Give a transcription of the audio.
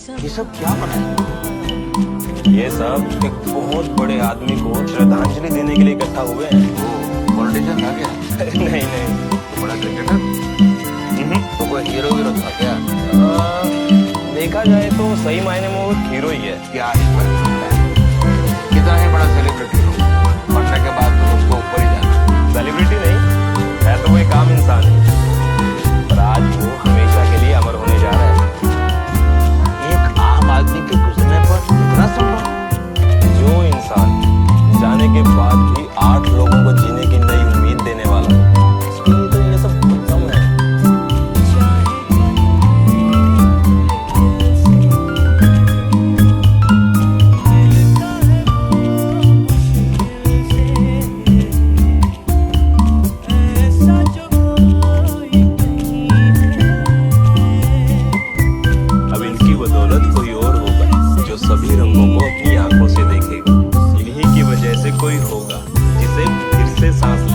ये सब क्या बना है? ये सब एक बहुत बड़े आदमी को श्रद्धांजलि देने के लिए इकट्ठा हुए हैं। पॉलिटिशियन था क्या? नहीं नहीं। तो बड़ा क्रिकेटर? तो कोई हीरो वीरो था क्या? देखा जाए तो सही मायने में वो हीरो ही है। क्या ही फर्क पड़ता है? कितना ही बड़ा सेलिब्रिटी हो, मरने के बाद तो उसको ऊपर ही जाना। सेलिब्रिटी नहीं है तो वो एक आम इंसान है, पर आज वो हमेशा के लिए अमर होने जा रहा है। एक आम आदमी के गुजरने पर इतना संभव? जो इंसान जाने के बाद भी 8 लोगों को जीने की नई उम्मीद देने वाला, उसके लिए तो ये सब कम है। अब इनकी बदौलत कोई और होगा जो सभी रंगों को अपनी आंखों से देखेगा। इन्हीं की वजह से कोई होगा जिसे फिर से सांस